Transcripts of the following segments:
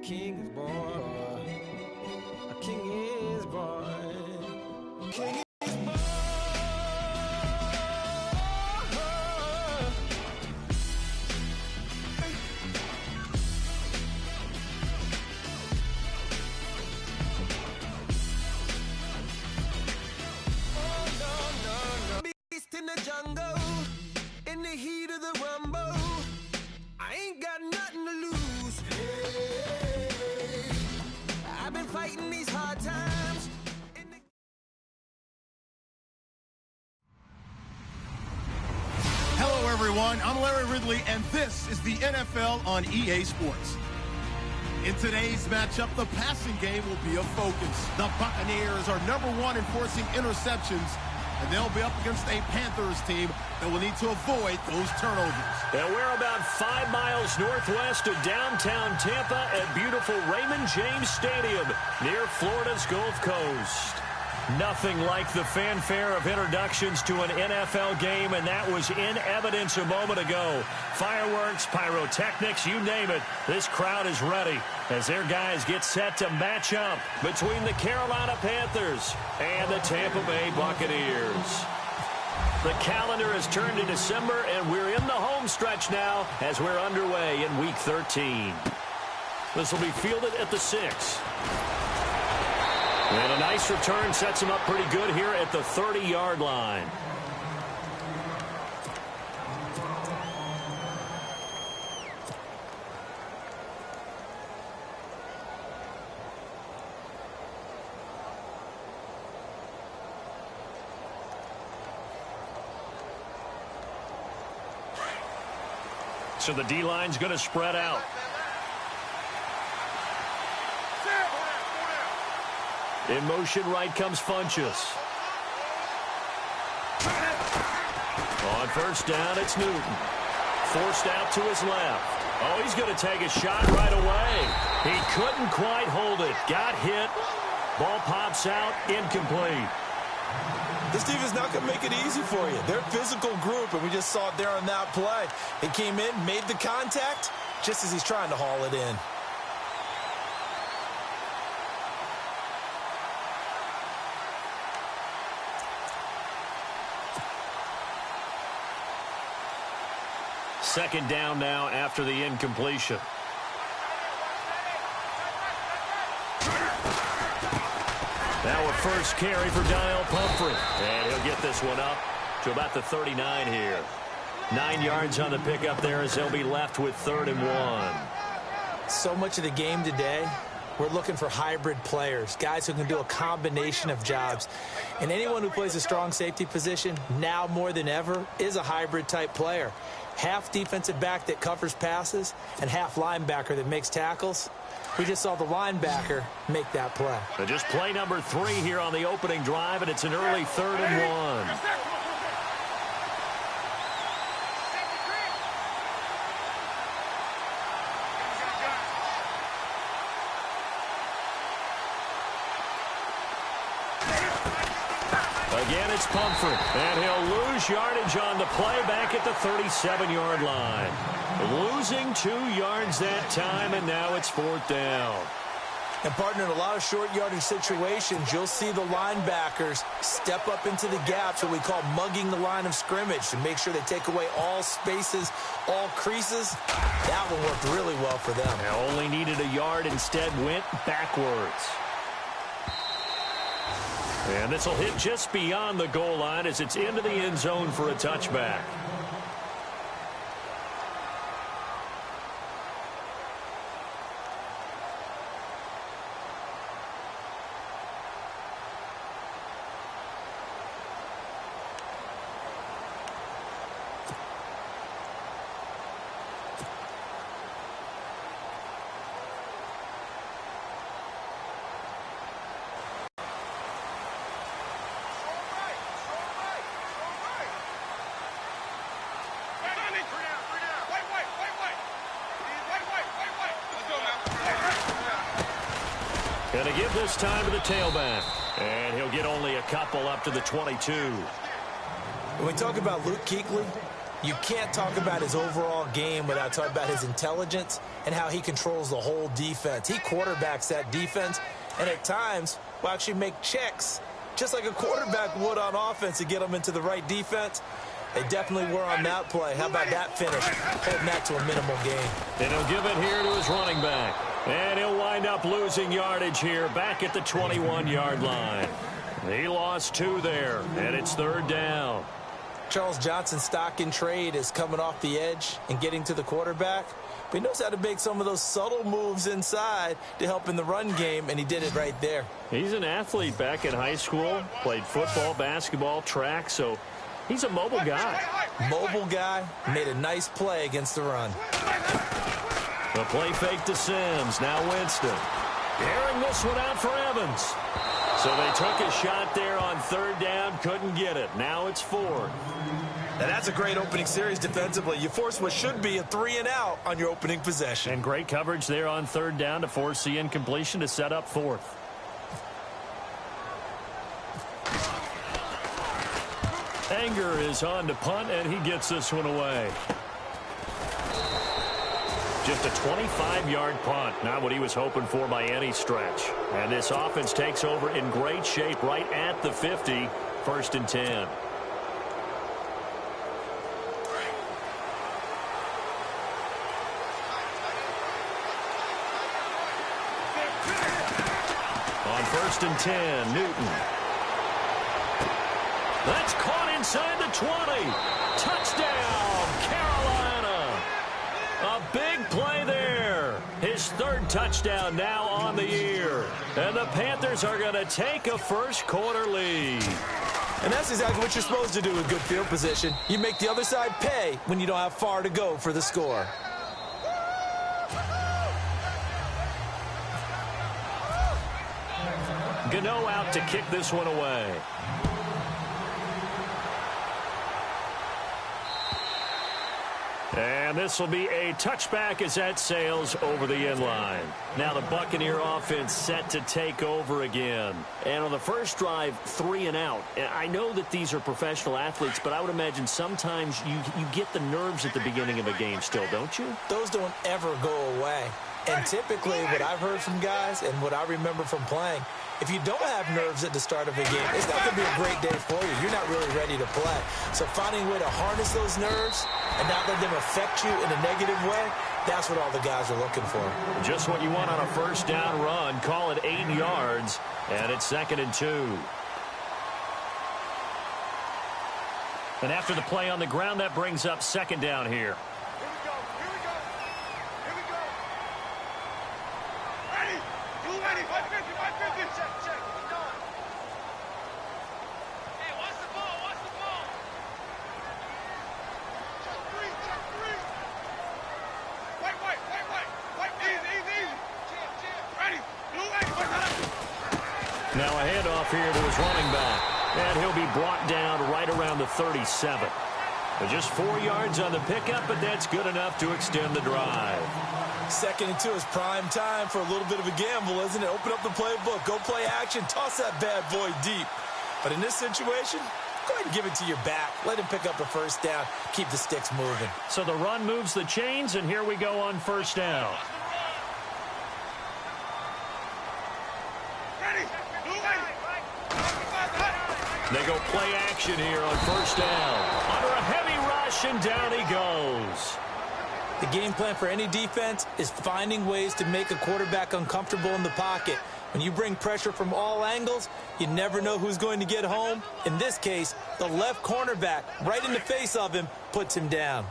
king is born. A king is born. King is born. Oh, no, no, no. Beast in the jungle, in the heat of the rumble. I ain't got nothing to lose. Hey, I've been fighting these hard times. Hello, everyone. I'm Larry Ridley, and this is the NFL on EA Sports. In today's matchup, the passing game will be a focus. The Buccaneers are #1 in forcing interceptions, and they'll be up against a Panthers team that will need to avoid those turnovers. And we're about 5 miles northwest of downtown Tampa at beautiful Raymond James Stadium near Florida's Gulf Coast. Nothing like the fanfare of introductions to an NFL game, and that was in evidence a moment ago. Fireworks, pyrotechnics, you name it. This crowd is ready as their guys get set to match up between the Carolina Panthers and the Tampa Bay Buccaneers. The calendar has turned to December, and we're in the home stretch now as we're underway in Week 13. This will be fielded at the 6. And a nice return sets him up pretty good here at the 30-yard line. So the D-line's going to spread out. In motion, right comes Funchess. On first down, it's Newton. Forced out to his left. Oh, he's going to take a shot right away. He couldn't quite hold it. Got hit. Ball pops out, incomplete. This team is not going to make it easy for you. They're a physical group, and we just saw it there on that play. He came in, made the contact, just as he's trying to haul it in. Second down now after the incompletion. Now a first carry for Daniel Pumphrey. And he'll get this one up to about the 39 here. 9 yards on the pickup there as they'll be left with 3rd and 1. So much of the game today, we're looking for hybrid players, guys who can do a combination of jobs. And anyone who plays a strong safety position, now more than ever, is a hybrid-type player. Half defensive back that covers passes and half linebacker that makes tackles. We just saw the linebacker make that play. But just play number 3 here on the opening drive, and it's an early 3rd and 1. Again, it's Pumphrey, and he'll lose yardage on the play back at the 37-yard line. Losing 2 yards that time, and now it's 4th down. And, partner, in a lot of short yardage situations, you'll see the linebackers step up into the gaps, what we call mugging the line of scrimmage, to make sure they take away all spaces, all creases. That one worked really well for them. Now only needed a yard, instead went backwards. And this will hit just beyond the goal line as it's into the end zone for a touchback. Going to give this time to the tailback. And he'll get only a couple up to the 22. When we talk about Luke Kuechly, You can't talk about his overall game without talking about his intelligence and how he controls the whole defense. He quarterbacks that defense, and at times will actually make checks, just like a quarterback would on offense, to get them into the right defense. They definitely were on that play. How about that finish? Holding that to a minimal gain. And he'll give it here to his running back. And he'll wind up losing yardage here back at the 21-yard line. He lost 2 there, and it's 3rd down. Charles Johnson's stock in trade is coming off the edge and getting to the quarterback. But he knows how to make some of those subtle moves inside to help in the run game, and he did it right there. He's an athlete back in high school, played football, basketball, track, so he's a mobile guy. Mobile guy, made a nice play against the run. The play fake to Sims, now Winston. Airing this one out for Evans. So they took a shot there on 3rd down, couldn't get it. Now it's 4th. Now that's a great opening series defensively. You force what should be a 3-and-out on your opening possession. And great coverage there on 3rd down to force the incompletion to set up 4th. Anger is on to punt, and he gets this one away. Just a 25-yard punt, not what he was hoping for by any stretch. And this offense takes over in great shape right at the 50, 1st and 10. On 1st and 10, Newton. That's caught inside the 20. Touchdown, Carolina. A big play there. His 3rd touchdown now on the year. And the Panthers are going to take a first-quarter lead. And that's exactly what you're supposed to do with good field position. You make the other side pay when you don't have far to go for the score. Gano out to kick this one away. And this will be a touchback as that sails over the end line. Now the Buccaneer offense set to take over again. And on the first drive, 3-and-out. I know that these are professional athletes, but I would imagine sometimes you get the nerves at the beginning of a game still, don't you? Those don't ever go away. And typically what I've heard from guys and what I remember from playing, if you don't have nerves at the start of a game, it's not going to be a great day for you. You're not really ready to play. So finding a way to harness those nerves and not let them affect you in a negative way, that's what all the guys are looking for. Just what you want on a first down run. Call it 8 yards, and it's 2nd and 2. And after the play on the ground, that brings up 2nd down here. Now a handoff here to his running back. And he'll be brought down right around the 37. But just 4 yards on the pickup, but that's good enough to extend the drive. 2nd and 2 is prime time for a little bit of a gamble, isn't it? Open up the playbook, go play action, toss that bad boy deep. But in this situation, go ahead and give it to your back. Let him pick up a first down, keep the sticks moving. So the run moves the chains, and here we go on first down. They go play action here on first down. Under a heavy rush, and down he goes. The game plan for any defense is finding ways to make a quarterback uncomfortable in the pocket. When you bring pressure from all angles, you never know who's going to get home. In this case, the left cornerback, right in the face of him, puts him down.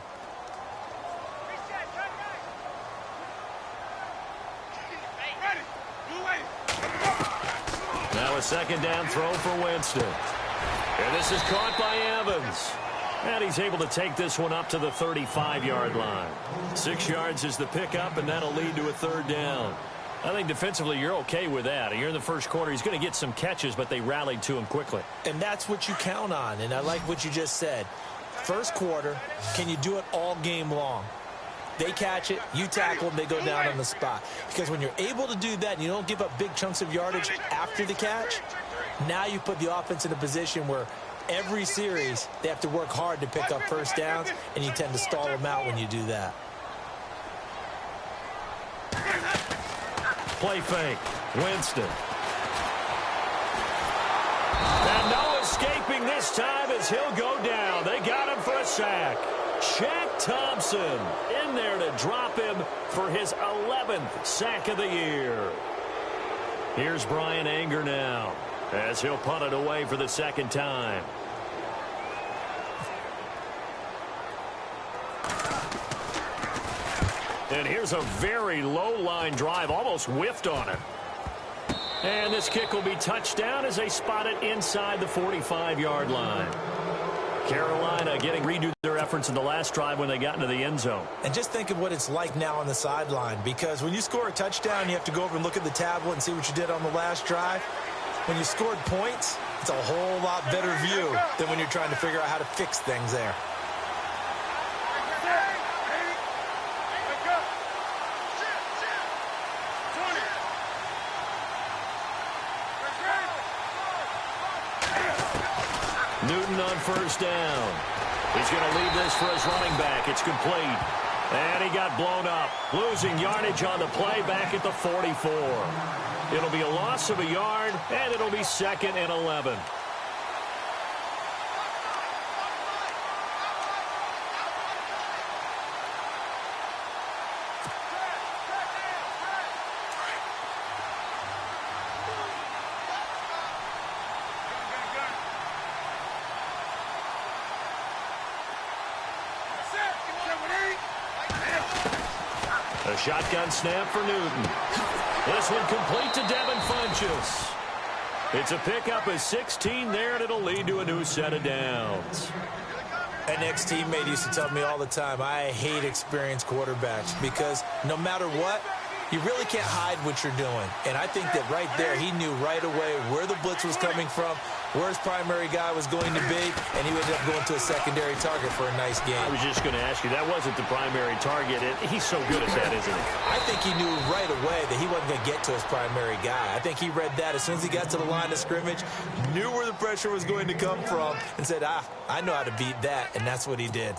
Now a 2nd down throw for Winston. And this is caught by Evans. And he's able to take this one up to the 35-yard line. 6 yards is the pickup, and that'll lead to a 3rd down. I think defensively you're okay with that. You're in the first quarter. He's going to get some catches, but they rallied to him quickly. And that's what you count on, and I like what you just said. First quarter, can you do it all game long? They catch it, you tackle them, they go down on the spot. Because when you're able to do that and you don't give up big chunks of yardage after the catch, now you put the offense in a position where every series, they have to work hard to pick up first downs, and you tend to stall them out when you do that. Play fake. Winston. And no escaping this time as he'll go down. They got him for a sack. Shaq Thompson in there to drop him for his 11th sack of the year. Here's Brian Anger now as he'll punt it away for the second time. And here's a very low line drive, almost whiffed on it. And this kick will be touchdown as they spot it inside the 45-yard line. Carolina getting redo their efforts in the last drive when they got into the end zone. And just think of what it's like now on the sideline, because when you score a touchdown, you have to go over and look at the tablet and see what you did on the last drive. When you scored points, it's a whole lot better view than when you're trying to figure out how to fix things there. Newton on first down. He's going to leave this for his running back. It's complete. And he got blown up. Losing yardage on the play back at the 44. It'll be a loss of a yard, and it'll be 2nd and 11. A shotgun snap for Newton. This one complete to Devin Funchess. It's a pickup of 16 there, and it'll lead to a new set of downs. An ex-teammate used to tell me all the time, I hate experienced quarterbacks because no matter what, you really can't hide what you're doing. And I think that right there, he knew right away where the blitz was coming from, where his primary guy was going to be, and he ended up going to a secondary target for a nice game. I was just going to ask you, that wasn't the primary target. He's so good at that, isn't he? I think he knew right away that he wasn't going to get to his primary guy. I think he read that as soon as he got to the line of scrimmage, knew where the pressure was going to come from, and said, I know how to beat that, and that's what he did.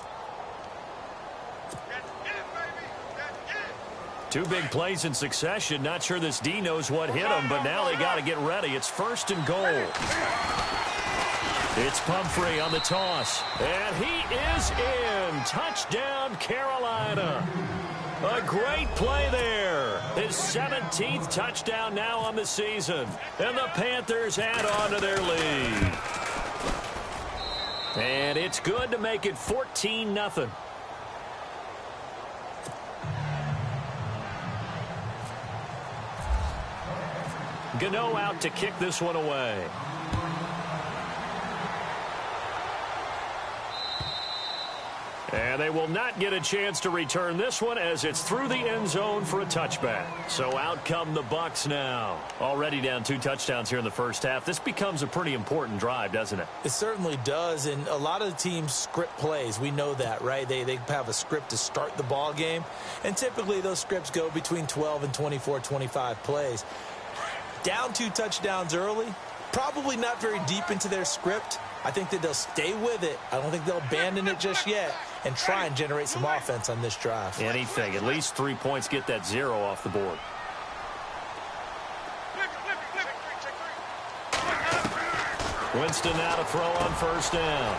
Two big plays in succession. Not sure this D knows what hit him, but now they got to get ready. It's 1st and goal. It's Pumphrey on the toss. And he is in. Touchdown, Carolina. A great play there. His 17th touchdown now on the season. And the Panthers add on to their lead. And it's good to make it 14-0. Gano out to kick this one away. And they will not get a chance to return this one as it's through the end zone for a touchback. So out come the Bucs now. Already down 2 touchdowns here in the first half. This becomes a pretty important drive, doesn't it? It certainly does, and a lot of the teams script plays. We know that, right? They have a script to start the ball game, and typically those scripts go between 12 and 24, 25 plays. Down 2 touchdowns early, probably not very deep into their script. I think that they'll stay with it. I don't think they'll abandon it just yet and try and generate some offense on this drive. Anything. At least 3 points, get that 0 off the board. Winston now to throw on first down.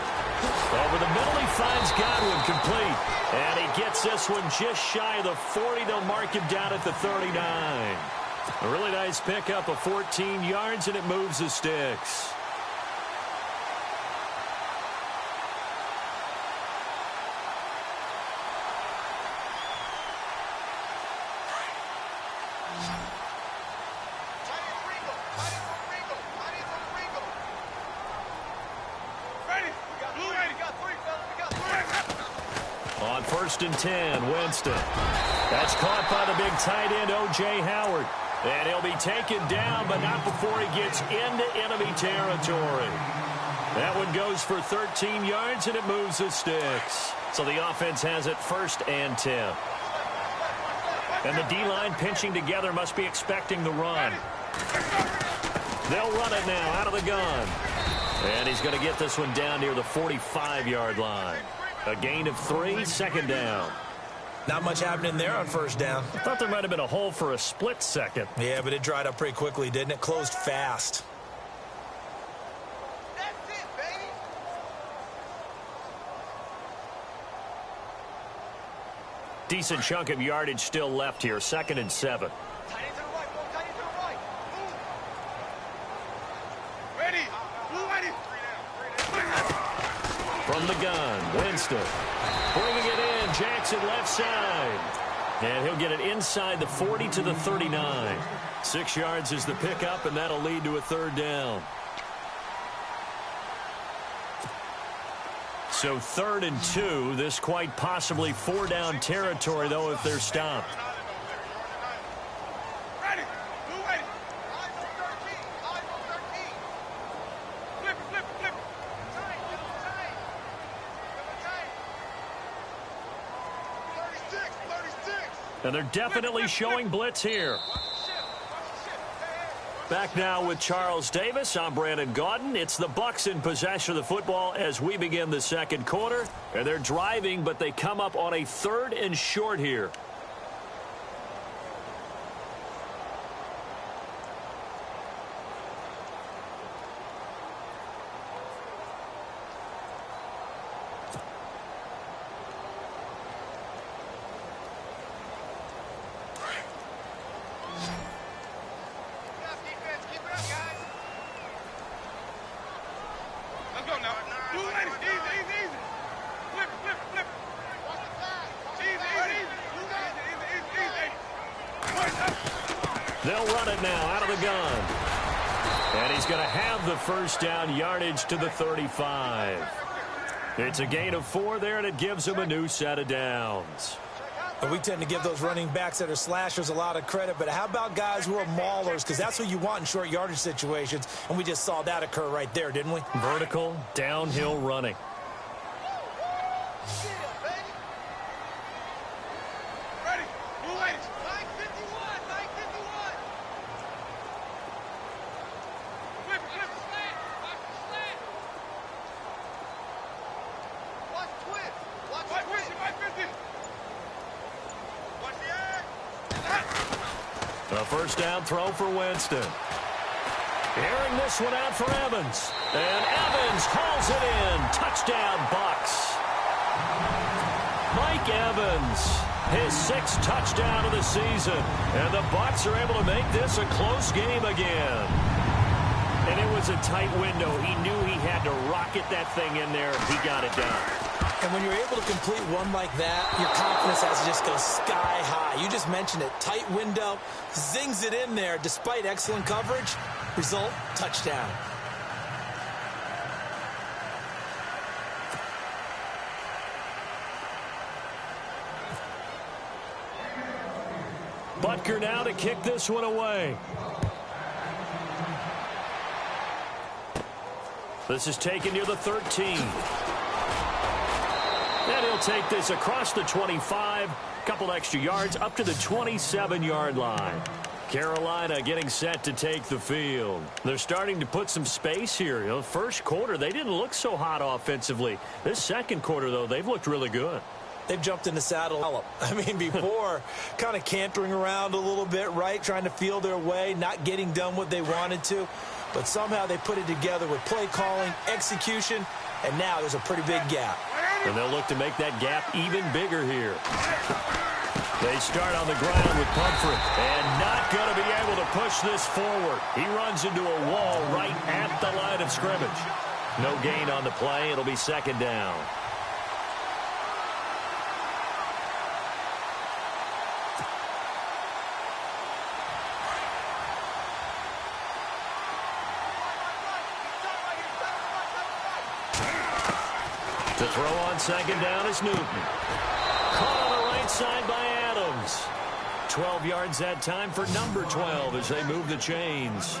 Over the middle, he finds Godwin complete. And he gets this one just shy of the 40. They'll mark him down at the 39. A really nice pickup of 14 yards, and it moves the sticks. On 1st and 10, Winston. That's caught by the big tight end, O.J. Howard. And he'll be taken down, but not before he gets into enemy territory. That one goes for 13 yards, and it moves the sticks. So the offense has it 1st and 10. And the D-line pinching together must be expecting the run. They'll run it now out of the gun. And he's going to get this one down near the 45-yard line. A gain of 3, 2nd down. Not much happening there on 1st down. I thought there might have been a hole for a split second. Yeah, but it dried up pretty quickly, didn't it? Closed fast. That's it, baby. Decent chunk of yardage still left here. 2nd and 7. Tight end to the right, ball. Tight end to the right. Move. Ready. Move ready. From the gun, Winston. Bringing it in, Jackson left side. And he'll get it inside the 40 to the 39. 6 yards is the pickup, and that'll lead to a 3rd down. So 3rd and 2. This quite possibly 4-down territory, though, if they're stopped. Ready. Move ready. Eyes on 13. Eyes on 13. Flip it, flip it, flip it. Tight, give him tight. Give him tight. 36, 36. And they're definitely showing blitz here. Back now with Charles Davis. I'm Brandon Gaudin. It's the Bucs in possession of the football as we begin the 2nd quarter. And they're driving, but they come up on a 3rd and short here. They'll run it now out of the gun. And he's going to have the 1st down yardage to the 35. It's a gain of 4 there, and it gives him a new set of downs. And we tend to give those running backs that are slashers a lot of credit, but how about guys who are maulers? Because that's what you want in short yardage situations, and we just saw that occur right there, didn't we? Vertical, downhill running. A 1st down throw for Winston. Airing this one out for Evans. And Evans hauls it in. Touchdown, Bucs. Mike Evans, his 6th touchdown of the season. And the Bucs are able to make this a close game again. And it was a tight window. He knew he had to rocket that thing in there. He got it done. And when you're able to complete one like that, your confidence has to just go sky high. You just mentioned it. Tight window, zings it in there despite excellent coverage. Result, touchdown. Butker now to kick this one away. This is taken near the 13. And he'll take this across the 25, couple extra yards up to the 27-yard line. Carolina getting set to take the field. They're starting to put some space here. You know, 1st quarter, they didn't look so hot offensively. This 2nd quarter, though, they've looked really good. They've jumped in the saddle. I mean, before, kind of cantering around a little bit, right? Trying to feel their way, not getting done what they wanted to. But somehow they put it together with play calling, execution, and now there's a pretty big gap. And they'll look to make that gap even bigger here. They start on the ground with Pumphrey. And not going to be able to push this forward. He runs into a wall right at the line of scrimmage. No gain on the play. It'll be 2nd down. To throw on 2nd down is Newton. Caught on the right side by Adams. 12 yards that time for number 12 as they move the chains.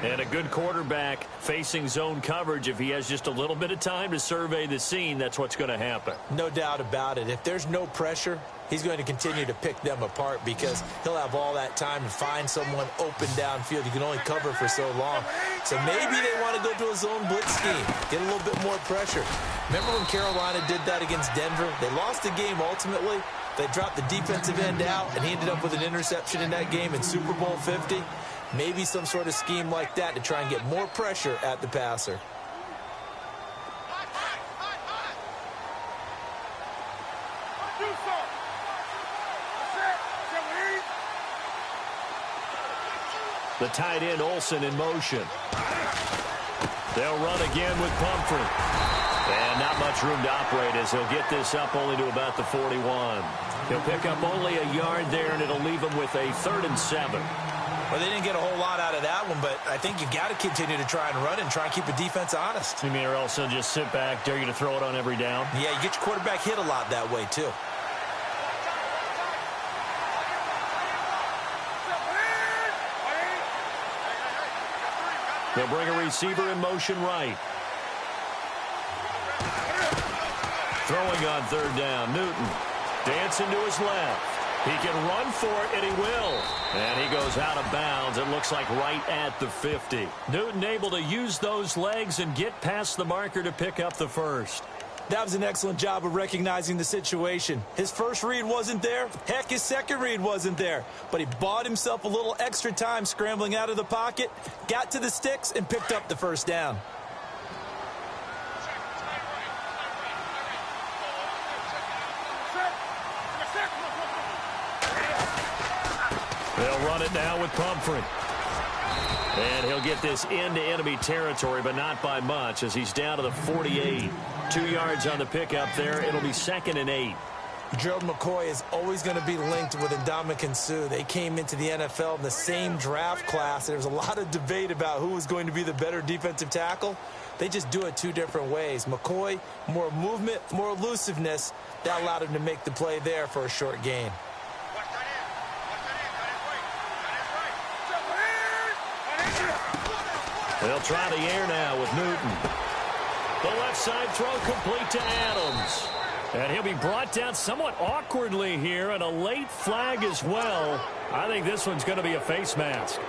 And a good quarterback facing zone coverage, if he has just a little bit of time to survey the scene, that's what's going to happen. No doubt about it. If there's no pressure, he's going to continue to pick them apart because he'll have all that time to find someone open downfield. You can only cover for so long. So maybe they want to go to a zone blitz scheme, get a little bit more pressure. Remember when Carolina did that against Denver? They lost the game ultimately. They dropped the defensive end out, and he ended up with an interception in that game in Super Bowl 50. Maybe some sort of scheme like that to try and get more pressure at the passer. The tight end Olsen in motion. They'll run again with Pumphrey. And not much room to operate as he'll get this up only to about the 41. He'll pick up only a yard there, and it'll leave him with a 3rd and 7. Well, they didn't get a whole lot out of that one, but I think you've got to continue to try and run and try and keep the defense honest. You mean, or else they'll just sit back, dare you to throw it on every down? Yeah, you get your quarterback hit a lot that way, too. They'll bring a receiver in motion right. Throwing on 3rd down, Newton. Dancing to his left. He can run for it, and he will. And he goes out of bounds, it looks like right at the 50. Newton able to use those legs and get past the marker to pick up the 1st. That was an excellent job of recognizing the situation. His first read wasn't there. Heck, his second read wasn't there. But he bought himself a little extra time scrambling out of the pocket, got to the sticks, and picked up the 1st down. They'll run it now with Pumphrey. And he'll get this into enemy territory, but not by much as he's down to the 48. 2 yards on the pickup there. It'll be 2nd and 8. Gerald McCoy is always going to be linked with Ndamukong Suh. They came into the NFL in the same draft class. There was a lot of debate about who was going to be the better defensive tackle. They just do it 2 different ways. McCoy, more movement, more elusiveness. That allowed him to make the play there for a short gain. They'll try the air now with Newton. The left side throw complete to Adams. And he'll be brought down somewhat awkwardly here, and a late flag as well. I think this one's going to be a face mask.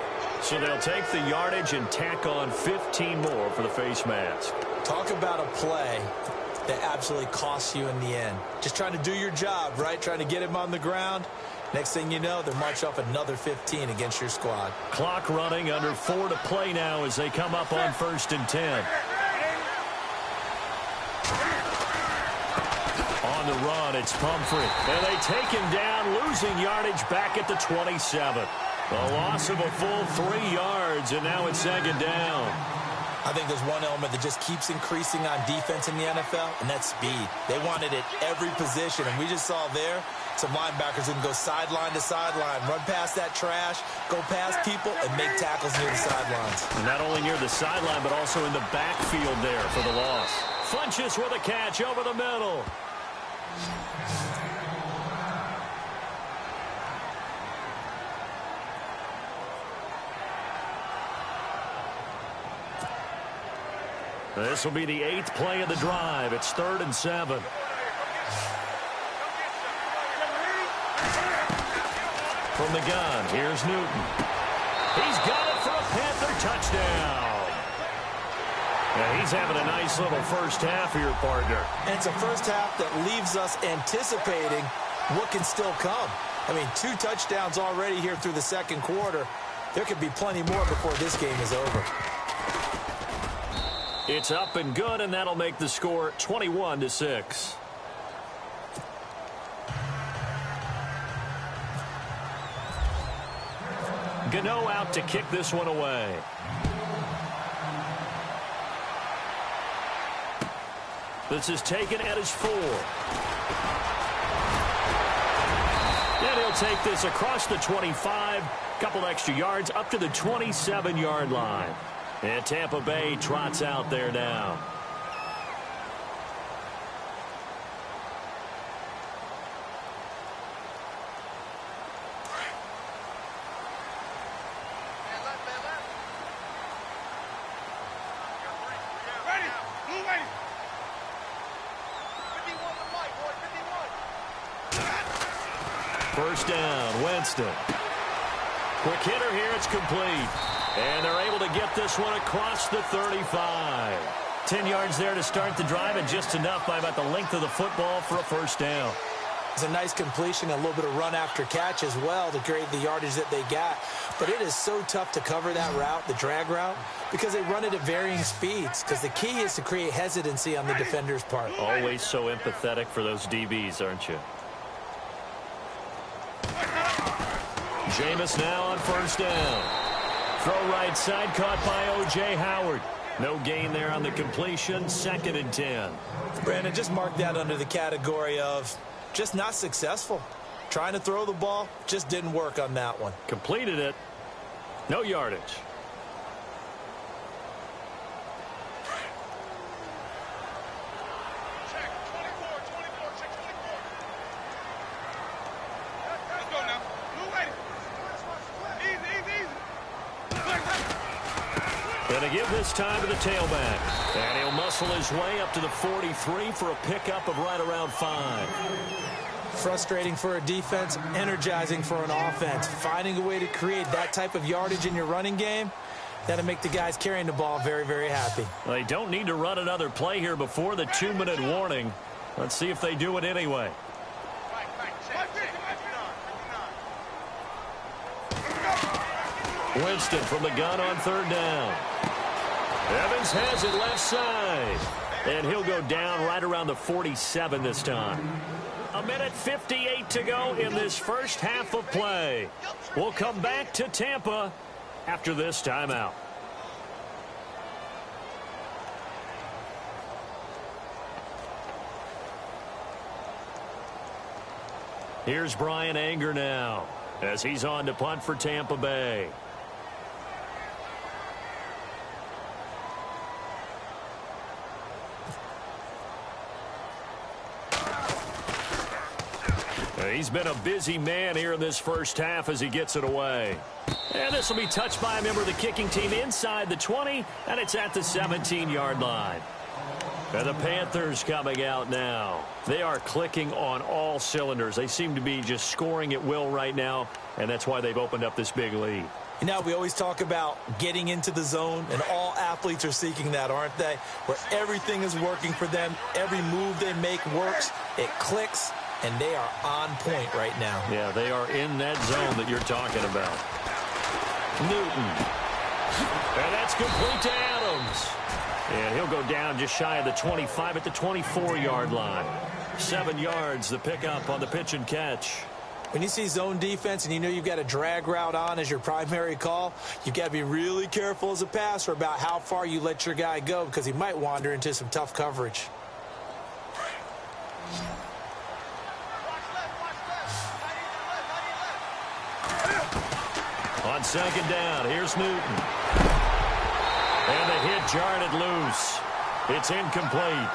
So they'll take the yardage and tack on 15 more for the face mask. Talk about a play that absolutely costs you in the end. Just trying to do your job, right? Trying to get him on the ground. Next thing you know, they'll march off another 15 against your squad. Clock running, under 4 to play now as they come up on 1st and 10. On the run, it's Pumphrey. And they take him down, losing yardage back at the 27. A loss of a full 3 yards, and now it's 2nd down. I think there's one element that just keeps increasing on defense in the NFL, and that's speed. They want it at every position, and we just saw there some linebackers who can go sideline to sideline, run past that trash, go past people, and make tackles near the sidelines. And not only near the sideline, but also in the backfield there for the loss. Funches with a catch over the middle. This will be the 8th play of the drive. It's 3rd and 7. From the gun, here's Newton. He's got it for a Panther touchdown. Yeah, he's having a nice little first half here, partner. And it's a first half that leaves us anticipating what can still come. I mean, 2 touchdowns already here through the 2nd quarter. There could be plenty more before this game is over. It's up and good, and that'll make the score 21-6. Gano out to kick this one away. This is taken at his 4. And he'll take this across the 25, couple extra yards up to the 27-yard line. And Tampa Bay trots out there now. First down, Winston. Quick hitter here, it's complete. And they're able to get this one across the 35. 10 yards there to start the drive, and just enough by about the length of the football for a first down. It's a nice completion, a little bit of run after catch as well to create the yardage that they got. But it is so tough to cover that route, the drag route, because they run it at varying speeds. Because the key is to create hesitancy on the defender's part. Always so empathetic for those DBs, aren't you? Jameis now on first down. Throw right side, caught by O.J. Howard. No gain there on the completion, 2nd and 10. Brandon, just mark that under the category of just not successful. Trying to throw the ball, just didn't work on that one. Completed it. No yardage. Going to give this time to the tailback. And he'll muscle his way up to the 43 for a pickup of right around 5. Frustrating for a defense, energizing for an offense. Finding a way to create that type of yardage in your running game, that'll make the guys carrying the ball very, very happy. They don't need to run another play here before the 2-minute warning. Let's see if they do it anyway. Winston from the gun on 3rd down. Evans has it left side. And he'll go down right around the 47 this time. 1:58 to go in this first half of play. We'll come back to Tampa after this timeout. Here's Brian Anger now as he's on to punt for Tampa Bay. He's been a busy man here in this first half as he gets it away. And this will be touched by a member of the kicking team inside the 20, and it's at the 17-yard line. And the Panthers coming out now. They are clicking on all cylinders. They seem to be just scoring at will right now, and that's why they've opened up this big lead. You know, we always talk about getting into the zone, and all athletes are seeking that, aren't they? Where everything is working for them. Every move they make works. It clicks. And they are on point right now. Yeah, they are in that zone that you're talking about. Newton. And that's complete to Adams. And he'll go down just shy of the 25 at the 24-yard line. 7 yards, the pickup on the pitch and catch. When you see zone defense and you know you've got a drag route on as your primary call, you've got to be really careful as a passer about how far you let your guy go because he might wander into some tough coverage. On 2nd down, here's Newton. And the hit jarred it loose. It's incomplete.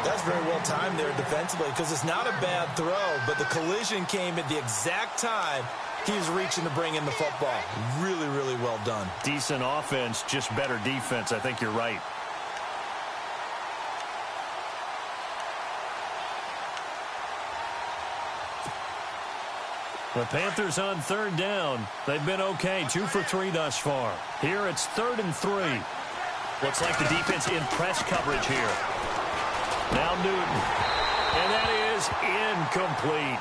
That's very well timed there defensively because it's not a bad throw, but the collision came at the exact time he was reaching to bring in the football. Really, really well done. Decent offense, just better defense. I think you're right. The Panthers on 3rd down. They've been okay, 2 for 3 thus far. Here it's 3rd and 3. Looks like the defense in press coverage here. Now Newton. And that is incomplete.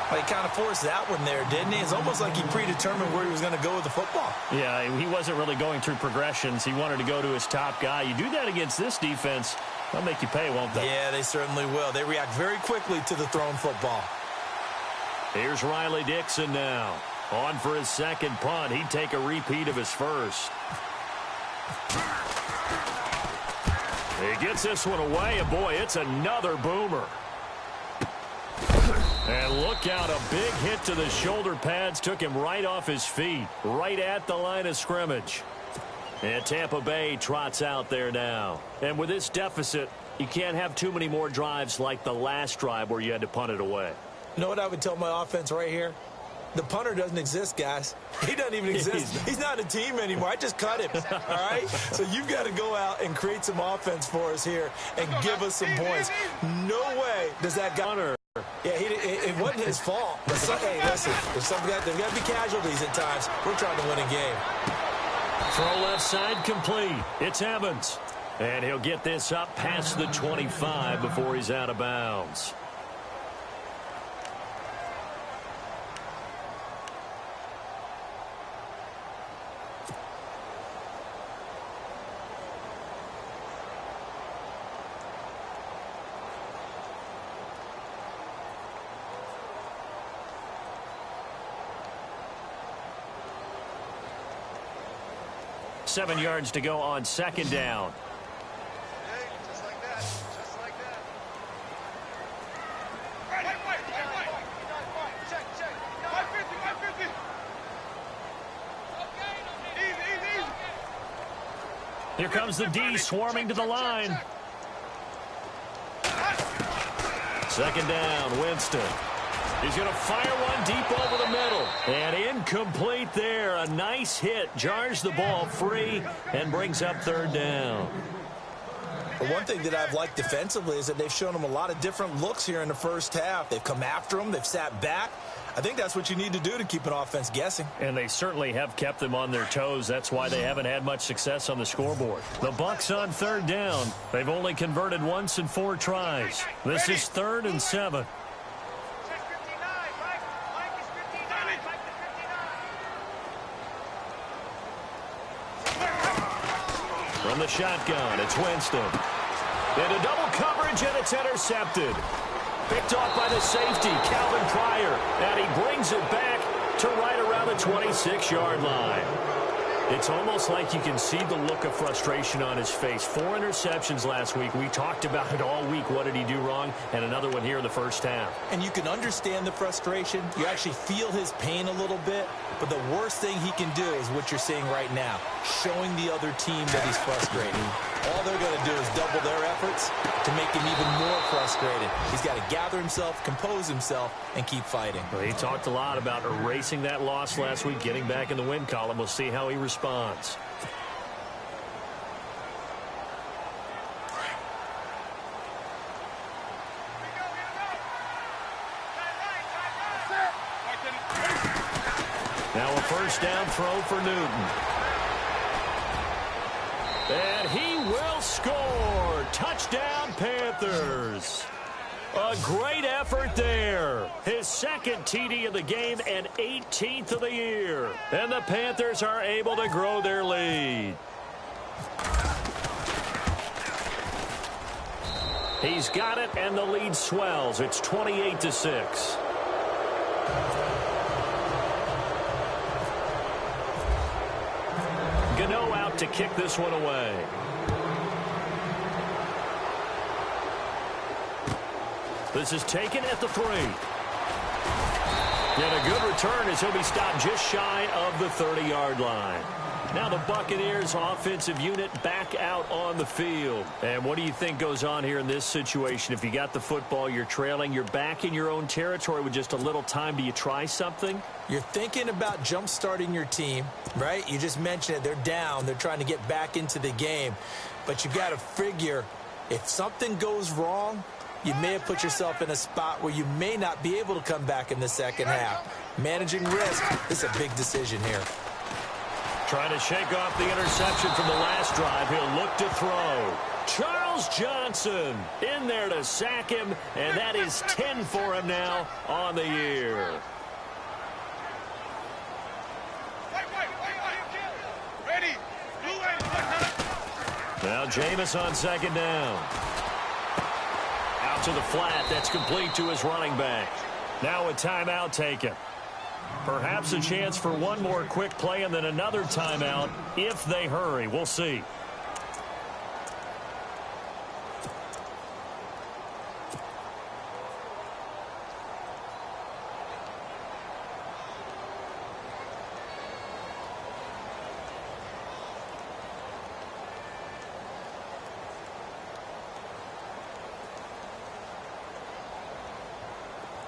Well, he kind of forced that one there, didn't he? It's almost like he predetermined where he was going to go with the football. Yeah, he wasn't really going through progressions. He wanted to go to his top guy. You do that against this defense, they'll make you pay, won't they? Yeah, they certainly will. They react very quickly to the thrown football. Here's Riley Dixon now. On for his 2nd punt. He'd take a repeat of his first. He gets this one away, and boy, it's another boomer. And look out, a big hit to the shoulder pads took him right off his feet, right at the line of scrimmage. And Tampa Bay trots out there now. And with this deficit, you can't have too many more drives like the last drive where you had to punt it away. You know what I would tell my offense right here? The punter doesn't exist, guys. He doesn't even exist. He's not a team anymore. I just cut him, all right? So you've got to go out and create some offense for us here and give us some points. No way does that guy... Yeah, it wasn't his fault. But hey, listen, there's got to be casualties at times. We're trying to win a game. Throw left side complete. It's Evans. And he'll get this up past the 25 before he's out of bounds. Seven yards to go on second down. Just like that. Just like that. Check. 550. Easy. Here comes the D swarming to the line. Second down, Winston. He's going to fire one deep over the middle. And incomplete there. A nice hit. Jars the ball free and brings up third down. Well, one thing that I've liked defensively is that they've shown him a lot of different looks here in the first half. They've come after him. They've sat back. I think that's what you need to do to keep an offense guessing. And they certainly have kept them on their toes. That's why they haven't had much success on the scoreboard. The Bucs on third down. They've only converted once in 4 tries. This is 3rd and 7. From the shotgun, it's Winston. Into double coverage, and it's intercepted. Picked off by the safety, Calvin Pryor. And he brings it back to right around the 26-yard line. It's almost like you can see the look of frustration on his face. 4 interceptions last week. We talked about it all week. What did he do wrong? And another one here in the first half. And you can understand the frustration. You actually feel his pain a little bit. But the worst thing he can do is what you're seeing right now, showing the other team that he's frustrated. All they're going to do is double their efforts to make him even more frustrated. He's got to gather himself, compose himself, and keep fighting. Well, he talked a lot about erasing that loss last week, getting back in the win column. We'll see how he responds. Now a first down throw for Newton. And he will score. Touchdown, Panthers. A great effort there. His second TD of the game and 18th of the year. And the Panthers are able to grow their lead. He's got it, and the lead swells. It's 28-6. Gano out to kick this one away. This is taken at the 3. And a good return as he'll be stopped just shy of the 30-yard line. Now the Buccaneers offensive unit back out on the field. And what do you think goes on here in this situation? If you got the football, you're trailing, you're back in your own territory with just a little time. Do you try something? You're thinking about jump-starting your team, right? You just mentioned it. They're down. They're trying to get back into the game. But you got to figure if something goes wrong, you may have put yourself in a spot where you may not be able to come back in the second half. Managing risk, this is a big decision here. Trying to shake off the interception from the last drive. He'll look to throw. Charles Johnson in there to sack him, and that is 10 for him now on the year. Now Jameis on second down. Out to the flat. That's complete to his running back. Now a timeout taken. Perhaps a chance for one more quick play and then another timeout if they hurry. We'll see.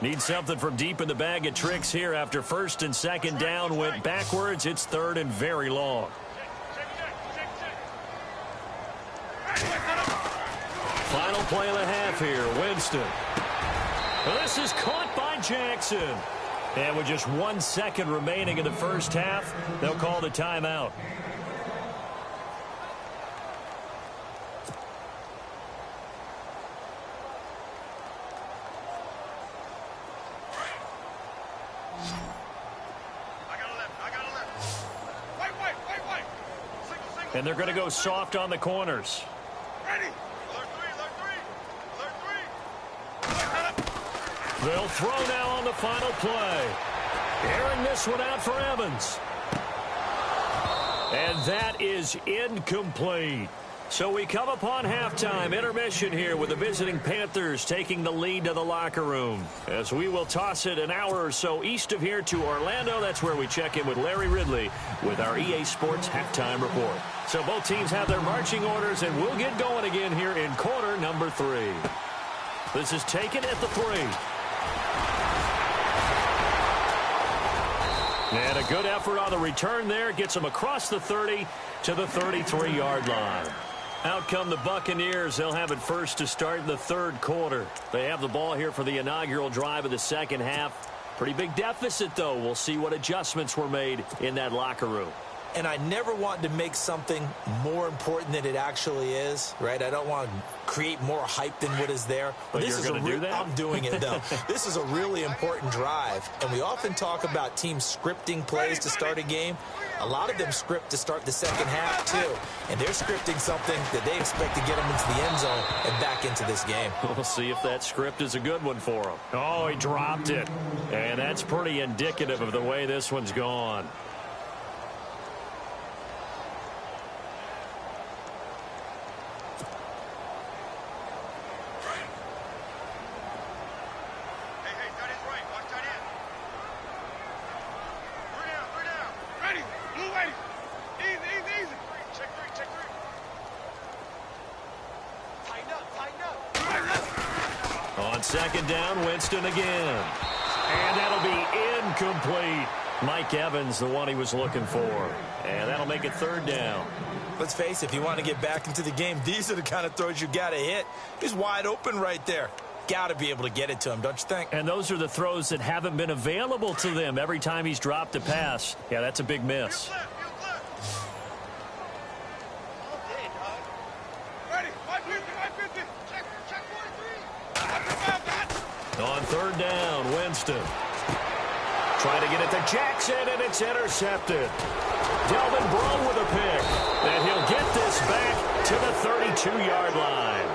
Need something from deep in the bag of tricks here after first and second down went backwards. It's third and very long. Final play of the half here. Winston. Well, this is caught by Jackson. And with just 1 second remaining in the first half, they'll call the timeout. And they're going to go soft on the corners. Ready. Alert three. They'll throw now on the final play. Airing this one out for Evans. And that is incomplete. So we come upon halftime intermission here with the visiting Panthers taking the lead to the locker room. As we will toss it an hour or so east of here to Orlando. That's where we check in with Larry Ridley with our EA Sports halftime report. So both teams have their marching orders, and we'll get going again here in quarter number 3. This is taken at the 3. And a good effort on the return there. Gets them across the 30 to the 33-yard line. Out come the Buccaneers. They'll have it first to start the third quarter. They have the ball here for the inaugural drive of the second half. Pretty big deficit, though. We'll see what adjustments were made in that locker room. And I never want to make something more important than it actually is, right? I don't want to create more hype than what is there. But you're going to do that? I'm doing it, though. This is a really important drive. And we often talk about teams scripting plays to start a game. A lot of them script to start the second half, too. And they're scripting something that they expect to get them into the end zone and back into this game. We'll see if that script is a good one for them. Oh, he dropped it. And that's pretty indicative of the way this one's gone. Second down, Winston again. And that'll be incomplete. Mike Evans, the one he was looking for. And that'll make it third down. Let's face it, if you want to get back into the game, these are the kind of throws you got to hit. He's wide open right there. Got to be able to get it to him, don't you think? And those are the throws that haven't been available to them every time he's dropped a pass. Yeah, that's a big miss. On third down, Winston. Trying to get it to Jackson, and it's intercepted. Delvin Breaux with a pick. And he'll get this back to the 32-yard line.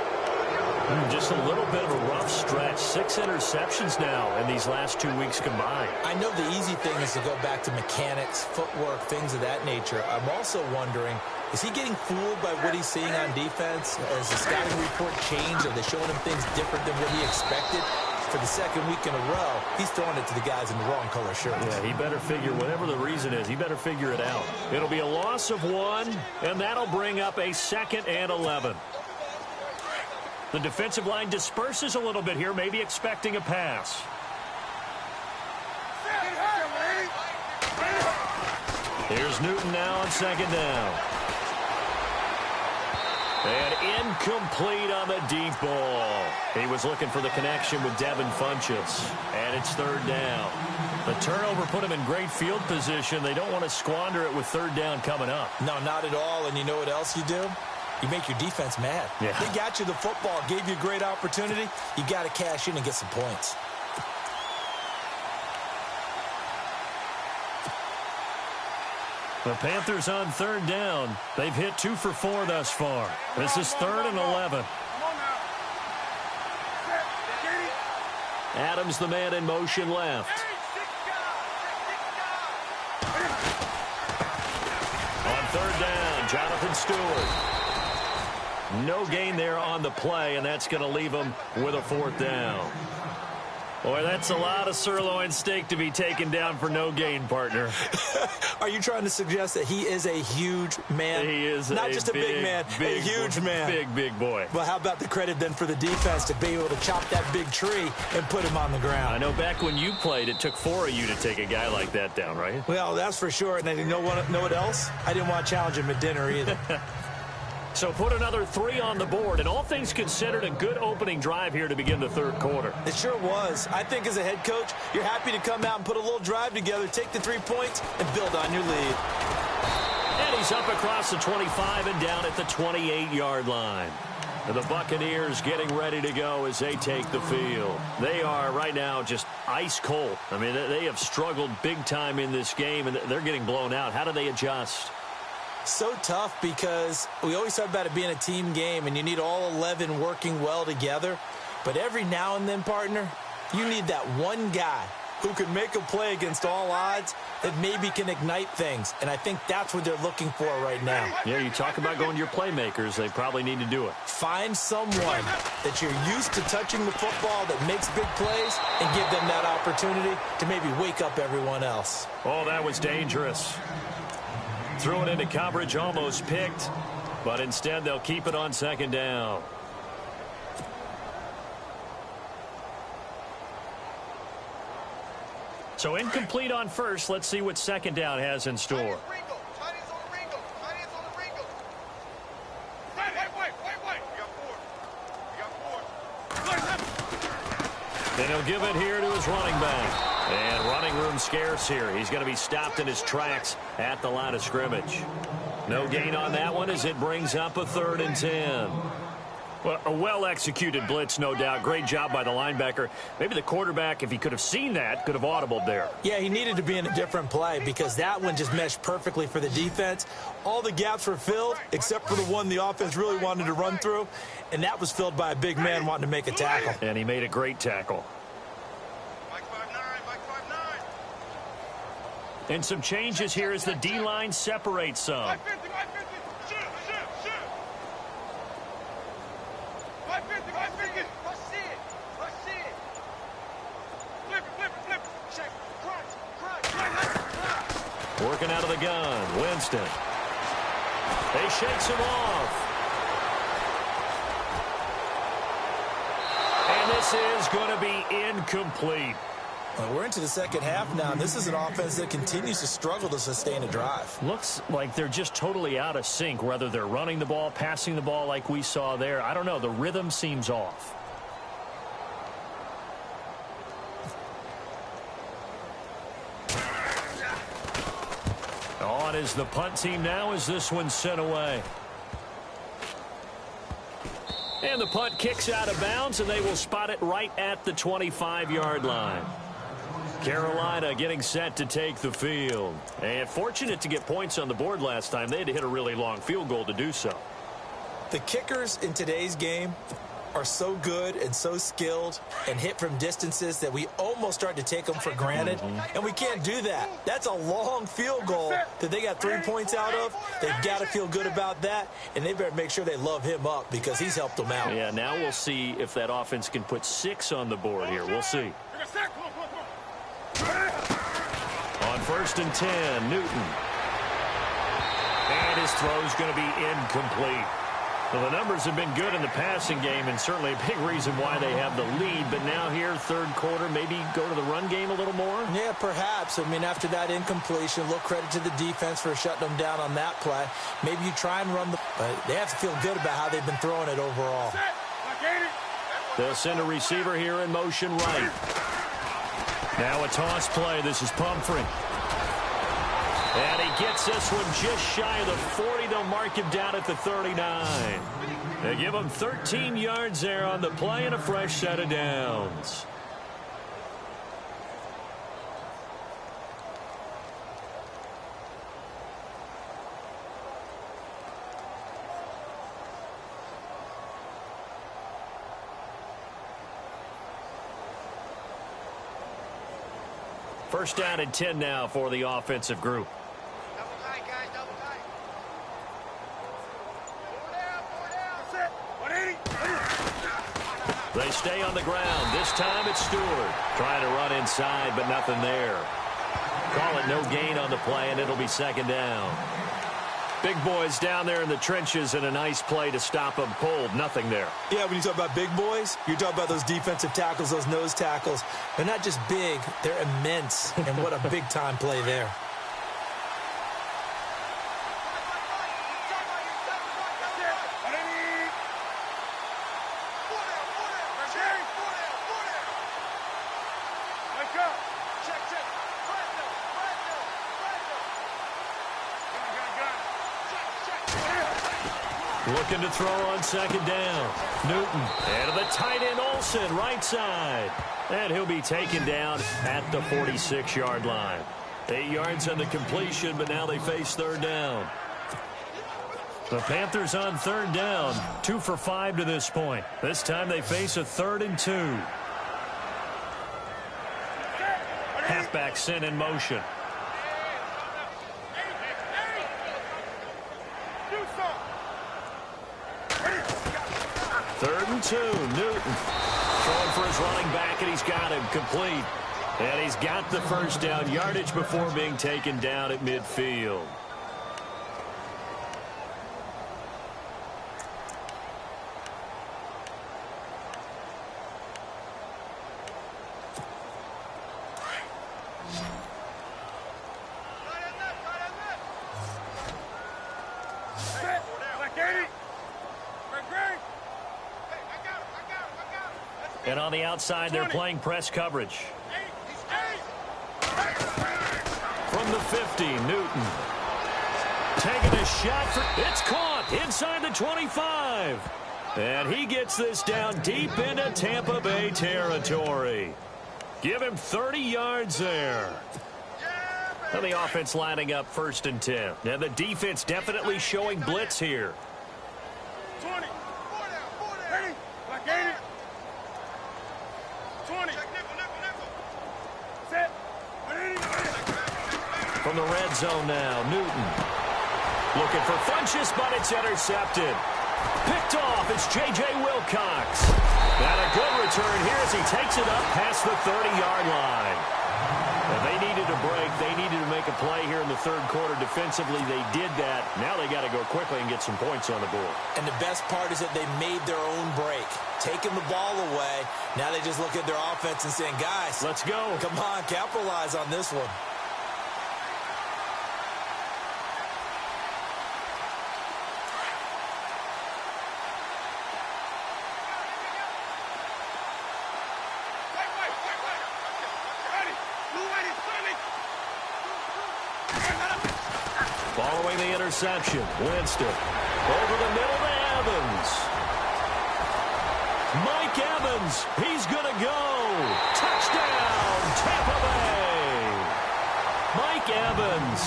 Just a little bit of a rough stretch. 6 interceptions now in these last 2 weeks combined. I know the easy thing is to go back to mechanics, footwork, things of that nature. I'm also wondering, is he getting fooled by what he's seeing on defense? Has the scouting report changed? Are they showing him things different than what he expected? For the second week in a row, he's throwing it to the guys in the wrong color shirts. Yeah, he better figure, whatever the reason is, he better figure it out. It'll be a loss of 1, and that'll bring up a 2nd and 11. The defensive line disperses a little bit here, maybe expecting a pass. Here's Newton now on second down. And incomplete on the deep ball. He was looking for the connection with Devin Funchess. And it's third down. The turnover put him in great field position. They don't want to squander it with third down coming up. No, not at all. And you know what else you do? You make your defense mad. Yeah. They got you the football, gave you a great opportunity. You got to cash in and get some points. The Panthers on third down. They've hit 2 for 4 thus far. This is 3rd and 11. Adams, the man in motion left. On third down, Jonathan Stewart. No gain there on the play, and that's going to leave him with a 4th down. Boy, that's a lot of sirloin steak to be taken down for no gain, partner. Are you trying to suggest that he is a huge man? He is not just a big man, a huge man. Big boy. Well, how about the credit then for the defense to be able to chop that big tree and put him on the ground? I know back when you played, it took 4 of you to take a guy like that down, right? Well, that's for sure. And I didn't know what else? I didn't want to challenge him at dinner either. So put another 3 on the board, and all things considered, a good opening drive here to begin the third quarter. It sure was. I think as a head coach, you're happy to come out and put a little drive together, take the 3 points, and build on your lead. And he's up across the 25 and down at the 28-yard line. And the Buccaneers getting ready to go as they take the field. They are right now just ice cold. I mean, they have struggled big time in this game, and they're getting blown out. How do they adjust? So tough because we always talk about it being a team game, and you need all 11 working well together. But every now and then, partner, you need that one guy who can make a play against all odds that maybe can ignite things. And I think that's what they're looking for right now. Yeah, you talk about going to your playmakers. They probably need to do it. Find someone that you're used to touching the football that makes big plays and give them that opportunity to maybe wake up everyone else. Oh, that was dangerous. Threw it into coverage, almost picked, but instead they'll keep it on second down. So incomplete on first. Let's see what second down has in store. And he'll give it here to his running back. And running room scarce here. He's going to be stopped in his tracks at the line of scrimmage. No gain on that one as it brings up a 3rd and 10. Well, a well-executed blitz, no doubt. Great job by the linebacker. Maybe the quarterback, if he could have seen that, could have audibled there. Yeah, he needed to be in a different play because that one just meshed perfectly for the defense. All the gaps were filled except for the one the offense really wanted to run through, and that was filled by a big man wanting to make a tackle. And he made a great tackle. And some changes here as the D-line separates some. Working out of the gun, Winston. They shakes him off. And this is going to be incomplete. Well, we're into the second half now, and this is an offense that continues to struggle to sustain a drive. Looks like they're just totally out of sync, whether they're running the ball, passing the ball like we saw there. I don't know. The rhythm seems off. On is the punt team now as this one's sent away. And the punt kicks out of bounds, and they will spot it right at the 25-yard line. Carolina getting set to take the field. And fortunate to get points on the board last time. They had to hit a really long field goal to do so. The kickers in today's game are so good and so skilled and hit from distances that we almost start to take them for granted. And we can't do that. That's a long field goal that they got 3 points out of. They've got to feel good about that, and they better make sure they love him up because he's helped them out. Yeah, now we'll see if that offense can put 6 on the board here. We'll see. On 1st and 10, Newton. And his throw's going to be incomplete. Well, the numbers have been good in the passing game, and certainly a big reason why they have the lead. But now here, third quarter, maybe go to the run game a little more? Yeah, perhaps. I mean, after that incompletion, a little credit to the defense for shutting them down on that play. Maybe you try and run the... But they have to feel good about how they've been throwing it overall. They'll send a receiver here in motion right. Now a toss play. This is Pumphrey. And he gets this one just shy of the 40. They'll mark him down at the 39. They give him 13 yards there on the play and a fresh set of downs. First down and 10 now for the offensive group. Double tight, guys, double tight. 4 down. They stay on the ground. This time it's Stewart. Trying to run inside, but nothing there. Call it no gain on the play, and it'll be second down. Big boys down there in the trenches, and a nice play to stop them cold. Nothing there. Yeah, when you talk about big boys, you're talking about those defensive tackles, those nose tackles. They're not just big, they're immense. And what a big-time play there. Looking to throw on second down. Newton. And to the tight end Olsen, right side. And he'll be taken down at the 46-yard line. 8 yards on the completion, but now they face third down. The Panthers on third down. 2 for 5 to this point. This time they face a 3rd and 2. Halfback sent in motion. Third and 2. Newton throwing for his running back, and he's got him complete. And he's got the first down yardage before being taken down at midfield. And on the outside, they're playing press coverage. From the 50, Newton. Taking a shot for... It's caught inside the 25. And he gets this down deep into Tampa Bay territory. Give him 30 yards there. And the offense lining up 1st and 10. And the defense definitely showing blitz here. 20. 40. Like 80. 20. Set. From the red zone now, Newton. Looking for Funchess, but it's intercepted. Picked off, it's J.J. Wilcox. And a good return here as he takes it up past the 30-yard line. And they needed a break. They needed to make a play here in the 3rd quarter. Defensively, they did that. Now they got to go quickly and get some points on the board. And the best part is that they made their own break. Taking the ball away. Now they just look at their offense and saying, guys, let's go. Come on, capitalize on this one. Following the interception, Winston over the middle to Evans. Mike Evans, he's going to go. Touchdown, Tampa Bay. Mike Evans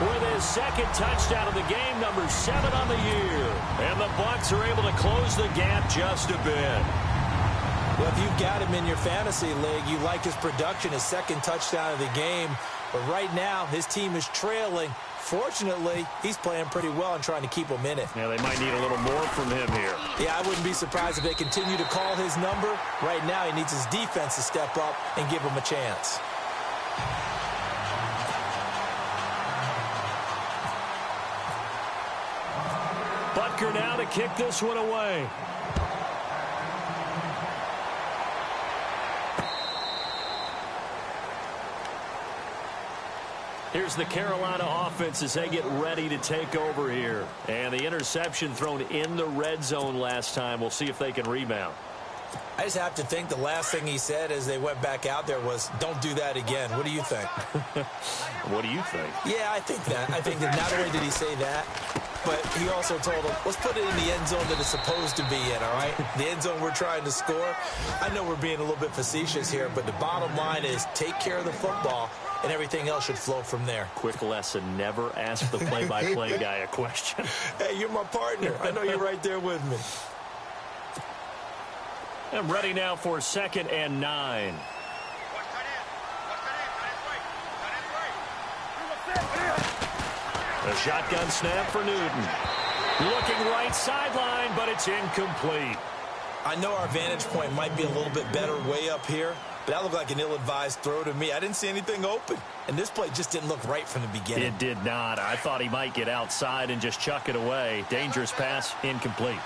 with his 2nd touchdown of the game, number 7 on the year. And the Bucs are able to close the gap just a bit. Well, if you've got him in your fantasy league, you like his production, his 2nd touchdown of the game. But right now, his team is trailing. Fortunately, he's playing pretty well and trying to keep him in it. Yeah, they might need a little more from him here. Yeah, I wouldn't be surprised if they continue to call his number. Right now, he needs his defense to step up and give him a chance. Butker now to kick this one away. Here's the Carolina offense as they get ready to take over here. And the interception thrown in the red zone last time. We'll see if they can rebound. I just have to think the last thing he said as they went back out there was, don't do that again. What do you think? What do you think? Yeah, I think that. I think that not only did he say that, but he also told them, let's put it in the end zone that it's supposed to be in, all right? The end zone we're trying to score. I know we're being a little bit facetious here, but the bottom line is take care of the football, and everything else should flow from there. Quick lesson, never ask the play-by-play guy a question. Hey, you're my partner. I know you're right there with me. I'm ready now for 2nd and 9. A shotgun snap for Newton. Looking right sideline, but it's incomplete. I know our vantage point might be a little bit better way up here, but that looked like an ill-advised throw to me. I didn't see anything open, and this play just didn't look right from the beginning. It did not. I thought he might get outside and just chuck it away. Dangerous pass, incomplete.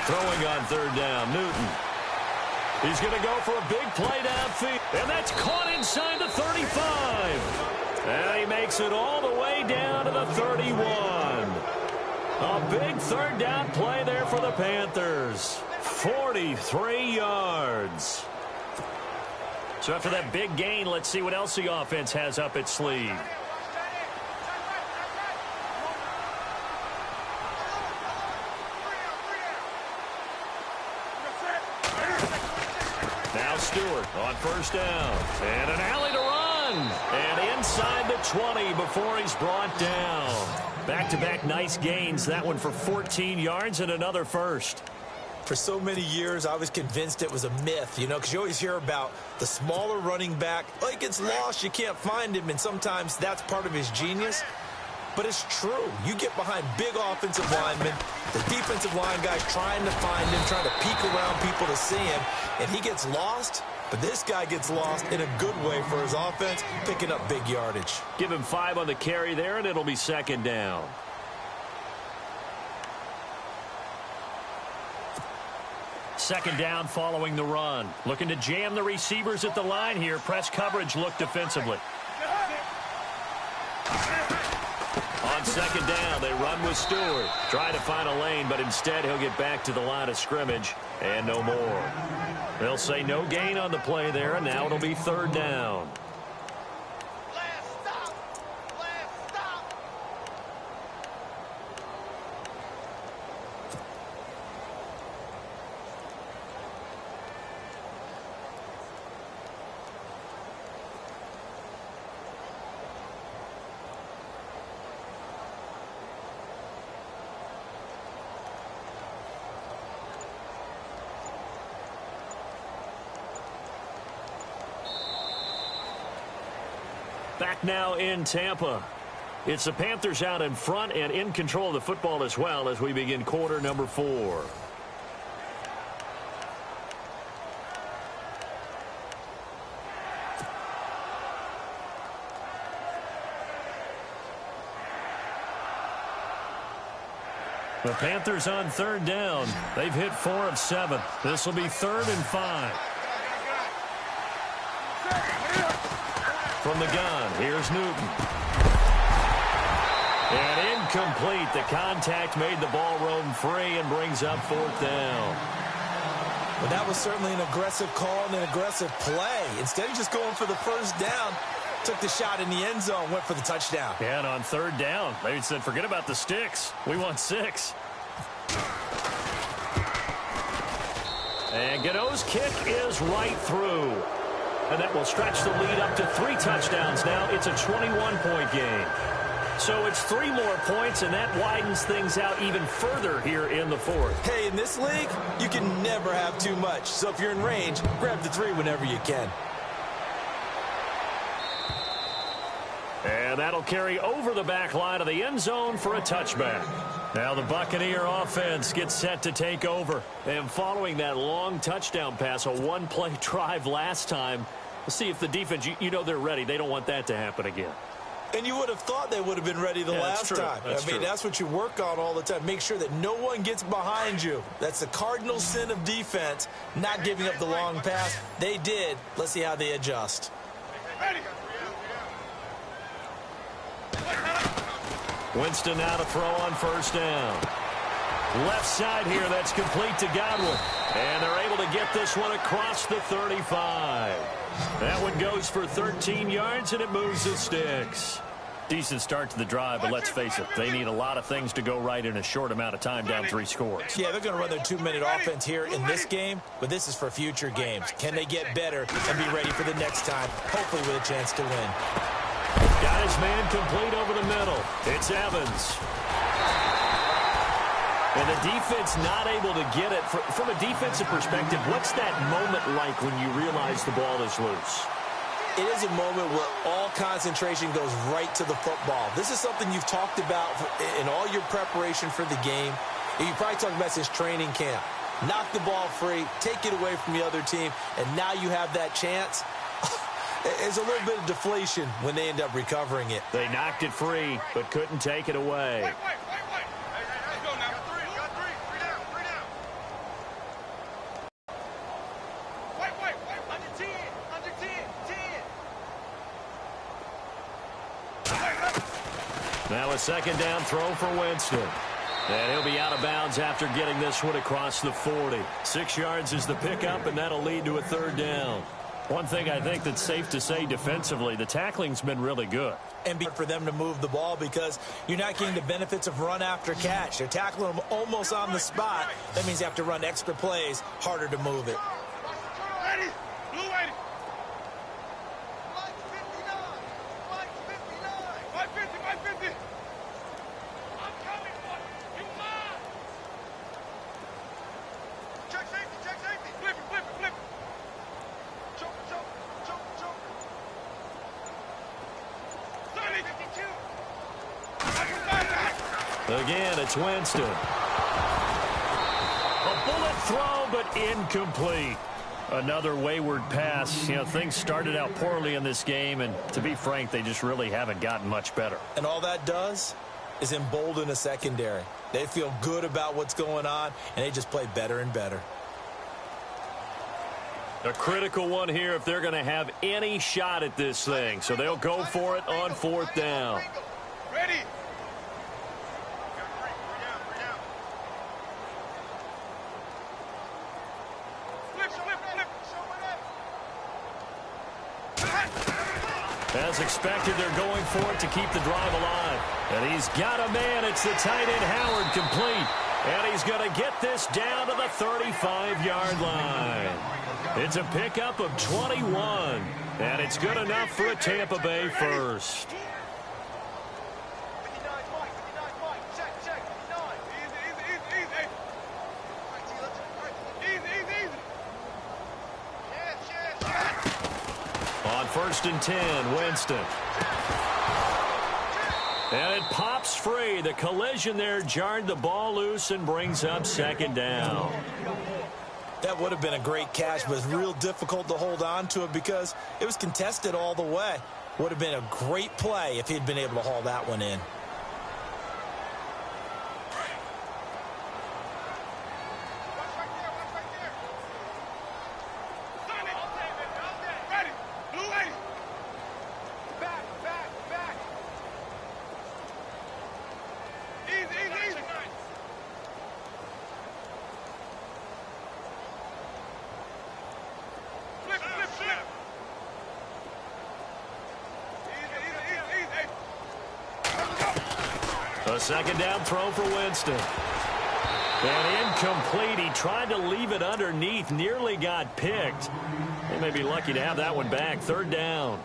Throwing on 3rd down, Newton. He's going to go for a big play downfield, and that's caught inside the 35. And he makes it all the way down to the 31. A big 3rd down play there for the Panthers. 43 yards. So after that big gain, let's see what else the offense has up its sleeve. Stewart on first down. And an alley to run. And inside the 20 before he's brought down. Back-to-back nice gains. That one for 14 yards and another first. For so many years, I was convinced it was a myth, you know, because you always hear about the smaller running back. Oh, he gets lost, you can't find him, and sometimes that's part of his genius. But it's true. You get behind big offensive linemen, the defensive line guy's trying to find him, trying to peek around people to see him, and he gets lost. But this guy gets lost in a good way for his offense, picking up big yardage. Give him 5 on the carry there, and it'll be second down. Second down following the run. Looking to jam the receivers at the line here. Press coverage look defensively. On second down, they run with Stewart. Try to find a lane, but instead he'll get back to the line of scrimmage and no more. They'll say no gain on the play there, and now it'll be third down. Back now in Tampa. It's the Panthers out in front and in control of the football as well as we begin quarter number 4. The Panthers on third down. They've hit 4 of 7. This will be 3rd and 5. From the gun, here's Newton. And incomplete. The contact made the ball roam free and brings up 4th down. Well, that was certainly an aggressive call and an aggressive play. Instead of just going for the first down, took the shot in the end zone, went for the touchdown. Yeah, and on third down, they said, forget about the sticks. We want 6. And Gano's kick is right through. And that will stretch the lead up to 3 touchdowns now. It's a 21-point game. So it's 3 more points, and that widens things out even further here in the 4th. Hey, in this league, you can never have too much. So if you're in range, grab the 3 whenever you can. And that'll carry over the back line of the end zone for a touchback. Now the Buccaneer offense gets set to take over. And following that long touchdown pass, a 1-play drive last time, let's see if the defense, you know they're ready. They don't want that to happen again. And you would have thought they would have been ready the last time. I mean, that's what you work on all the time. Make sure that no one gets behind you. That's the cardinal sin of defense, not giving up the long pass. They did. Let's see how they adjust. Winston now to throw on first down. Left side here, that's complete to Godwin. And they're able to get this one across the 35. That one goes for 13 yards, and it moves the sticks. Decent start to the drive, but let's face it, they need a lot of things to go right in a short amount of time, down 3 scores. Yeah, they're going to run their 2-minute offense here in this game, but this is for future games. Can they get better and be ready for the next time, hopefully with a chance to win? Got his man complete over the middle. It's Evans. And the defense not able to get it. From a defensive perspective, what's that moment like when you realize the ball is loose? It is a moment where all concentration goes right to the football. This is something you've talked about in all your preparation for the game. And you probably talked about since training camp. Knock the ball free, take it away from the other team, and now you have that chance. There's a little bit of deflation when they end up recovering it. They knocked it free, but couldn't take it away. Wait. Let's go now. Got three. Three down. Wait. Under 10. Under 10. Now a second down throw for Winston. And he'll be out of bounds after getting this one across the 40. 6 yards is the pickup, and that'll lead to a third down. One thing I think that's safe to say defensively, the tackling's been really good. And for them to move the ball because you're not getting the benefits of run after catch. They're tackling them almost on the spot. That means you have to run extra plays, harder to move it. Ready? Blue Again, it's Winston. A bullet throw, but incomplete. Another wayward pass. You know, things started out poorly in this game, and to be frank, they just really haven't gotten much better. And all that does is embolden a secondary. They feel good about what's going on, and they just play better and better. A critical one here if they're going to have any shot at this thing. So they'll go for it on 4th down. Ready. As expected, they're going for it to keep the drive alive. And he's got a man. It's the tight end, Howard, complete. And he's going to get this down to the 35-yard line. It's a pickup of 21. And it's good enough for a Tampa Bay first. On 1st and 10, Winston. And it pops free. The collision there jarred the ball loose and brings up 2nd down. That would have been a great catch, but it's real difficult to hold on to it because it was contested all the way. Would have been a great play if he'd been able to haul that one in. A 2nd down throw for Winston. And incomplete. He tried to leave it underneath. Nearly got picked. They may be lucky to have that one back. 3rd down.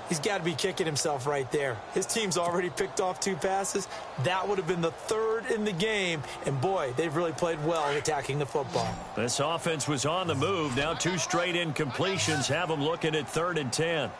He's got to be kicking himself right there. His team's already picked off 2 passes. That would have been the 3rd in the game. And, boy, they've really played well attacking the football. This offense was on the move. Now 2 straight incompletions have them looking at 3rd and 10.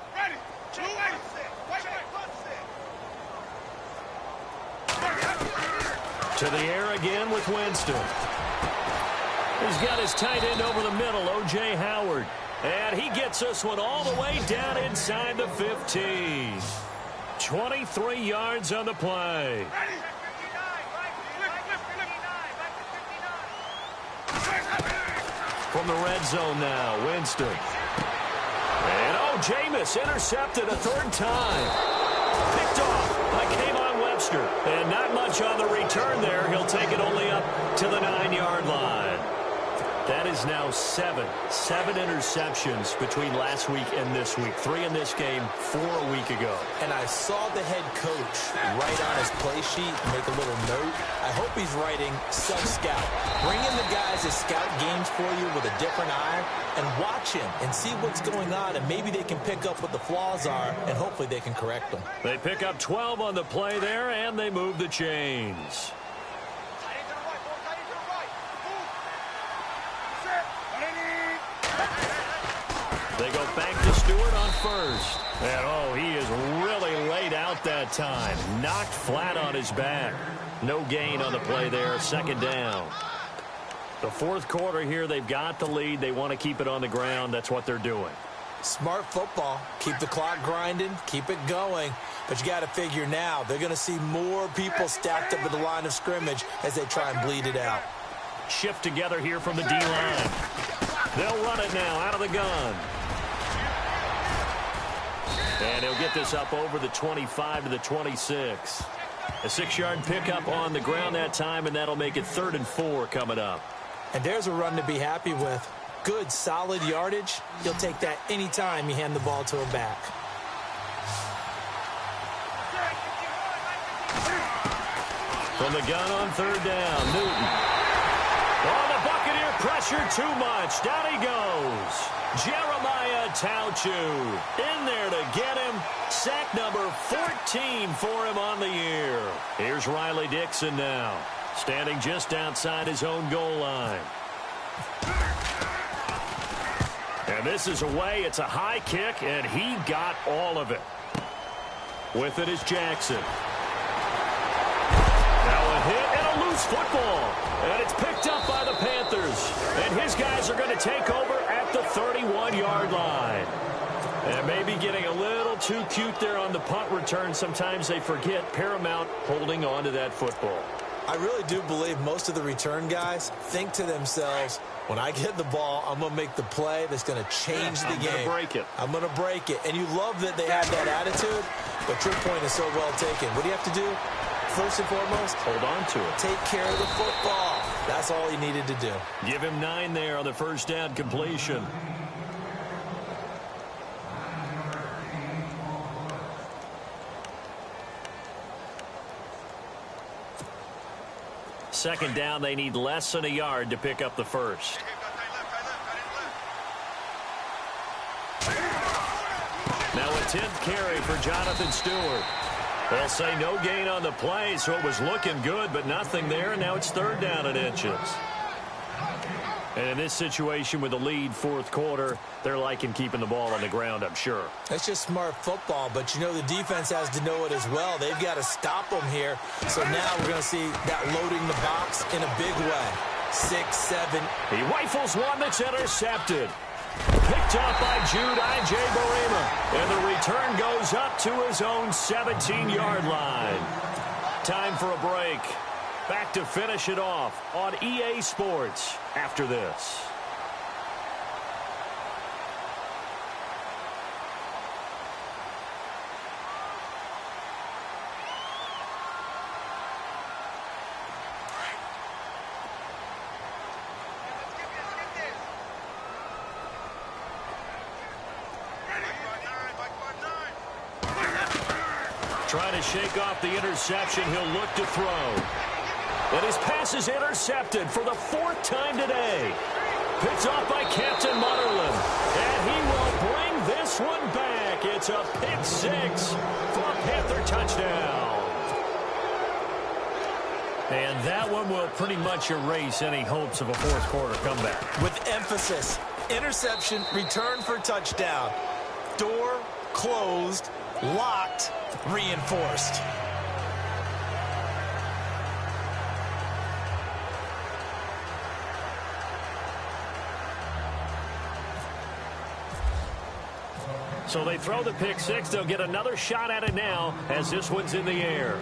To the air again with Winston. He's got his tight end over the middle, O.J. Howard. And he gets this one all the way down inside the 15. 23 yards on the play. From the red zone now, Winston. And Jameis intercepted a 3rd time. Picked off by Kayvon Webster. And not much on the return there. He'll take it only up to the 9-yard line. That is now 7 interceptions between last week and this week. 3 in this game, 4 a week ago. And I saw the head coach write on his play sheet, make a little note. I hope he's writing self-scout. Bring in the guys that scout games for you with a different eye and watch him and see what's going on, and maybe they can pick up what the flaws are, and hopefully they can correct them. They pick up 12 on the play there, and they move the chains. They go back to Stewart on 1st. And, he is really laid out that time. Knocked flat on his back. No gain on the play there. 2nd down. The 4th quarter here, they've got the lead. They want to keep it on the ground. That's what they're doing. Smart football. Keep the clock grinding. Keep it going. But you got to figure now, they're going to see more people stacked up at the line of scrimmage as they try and bleed it out. Shift together here from the D-line. They'll run it now out of the gun. And he'll get this up over the 25 to the 26. A 6-yard pickup on the ground that time, and that'll make it 3rd and 4 coming up. And there's a run to be happy with. Good, solid yardage. You'll take that any time you hand the ball to him back. From the gun on 3rd down, Newton. Oh, the Buccaneer pressure too much. Down he goes. Jeremiah Tauchu in there to get him. Sack number 14 for him on the year. Here's Riley Dixon now, standing just outside his own goal line. And this is away. It's a high kick, and he got all of it. With it is Jackson. hit and a loose football. And it's picked up by the Panthers. And his guys are going to take over at the 31-yard line. And maybe getting a little too cute there on the punt return. Sometimes they forget paramount holding on to that football. I really do believe most of the return guys think to themselves, when I get the ball, I'm going to make the play that's going to change the game. I'm going to break it. I'm going to break it. And you love that they have that attitude, but your point is so well taken. What do you have to do? First and foremost, hold on to it. Take care of the football. That's all he needed to do. Give him 9 there on the first down completion. Second down, they need less than a yard to pick up the first. Now a 10th carry for Jonathan Stewart. They'll say no gain on the play, so it was looking good, but nothing there, and now it's third down and inches. And in this situation with the lead fourth quarter, they're liking keeping the ball on the ground, I'm sure. That's just smart football, but you know the defense has to know it as well. They've got to stop them here. So now we're going to see that loading the box in a big way. 6, 7. He rifles one that's intercepted. Picked up by Jude I.J. Barima. And the return goes up to his own 17-yard line. Time for a break. Back to finish it off on EA Sports after this. Trying to shake off the interception. He'll look to throw. And his pass is intercepted for the 4th time today. Picked off by Captain Mutterland. And he will bring this one back. It's a pick 6 for a Panther touchdown. And that one will pretty much erase any hopes of a fourth quarter comeback. With emphasis, interception, return for touchdown. Door closed, locked, reinforced. So they throw the pick 6. They'll get another shot at it now as this one's in the air.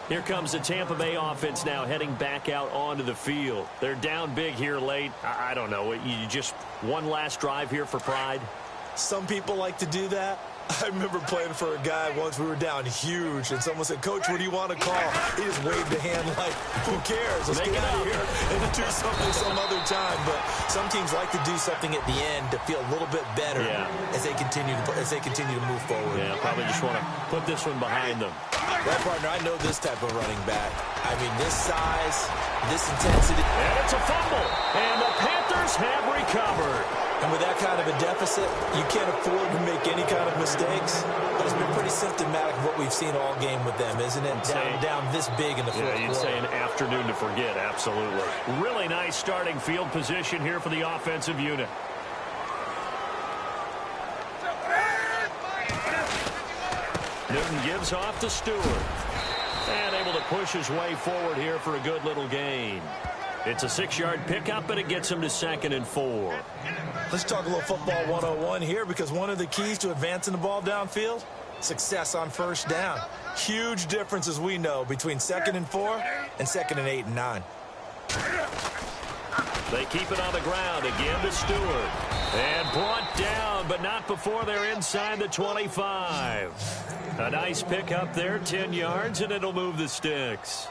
Here comes the Tampa Bay offense now heading back out onto the field. They're down big here late. I don't know. You just one last drive here for pride? Some people like to do that. I remember playing for a guy once. We were down huge, and someone said, "Coach, what do you want to call?" He just waved a hand like, "Who cares? Let's get out of here and do something some other time." But some teams like to do something at the end to feel a little bit better as they continue to move forward. Yeah, probably just want to put this one behind them. Right, partner, I know this type of running back. I mean, this size, this intensity. And it's a fumble, and the Panthers have recovered. And with that kind of a deficit, you can't afford to make any kind of mistakes. But it's been pretty symptomatic of what we've seen all game with them, isn't it? Down this big in the fourth quarter. Yeah, you'd say an afternoon to forget, absolutely. Really nice starting field position here for the offensive unit. Newton gives off to Stewart. And able to push his way forward here for a good little gain. It's a 6-yard pickup, and it gets him to 2nd and 4. Let's talk a little football 101 here, because one of the keys to advancing the ball downfield, success on first down. Huge difference, as we know, between 2nd and 4 and 2nd and 8 and 9. They keep it on the ground again to Stewart. And brought down, but not before they're inside the 25. A nice pickup there, 10 yards, and it'll move the sticks.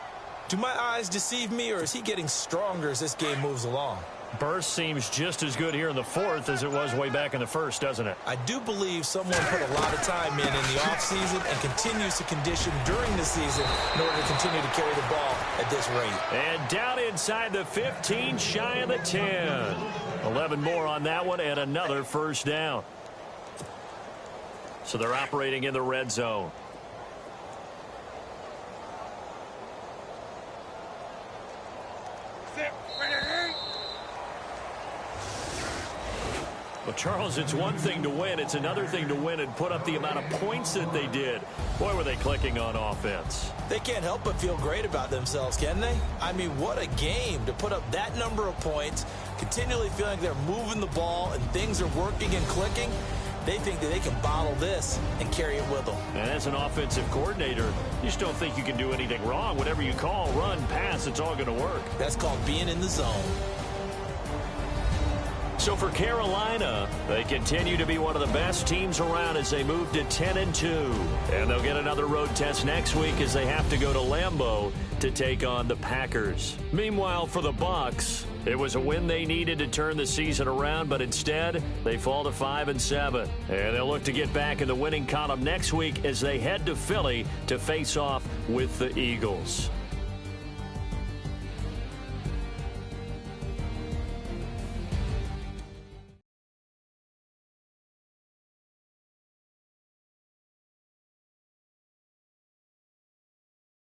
Do my eyes deceive me, or is he getting stronger as this game moves along? Burst seems just as good here in the fourth as it was way back in the first, doesn't it? I do believe someone put a lot of time in the offseason and continues to condition during the season in order to continue to carry the ball at this rate. And down inside the 15, shy of the 10. 11 more on that one, and another first down. So they're operating in the red zone. Well, Charles, it's one thing to win. It's another thing to win and put up the amount of points that they did. Boy, were they clicking on offense. They can't help but feel great about themselves, can they? I mean, what a game to put up that number of points, continually feeling like they're moving the ball and things are working and clicking. They think that they can bottle this and carry it with them. And as an offensive coordinator, you just don't think you can do anything wrong. Whatever you call, run, pass, it's all going to work. That's called being in the zone. So for Carolina, they continue to be one of the best teams around as they move to 10-2. And they'll get another road test next week as they have to go to Lambeau to take on the Packers. Meanwhile, for the Bucs, it was a win they needed to turn the season around, but instead, they fall to 5-7. And they'll look to get back in the winning column next week as they head to Philly to face off with the Eagles.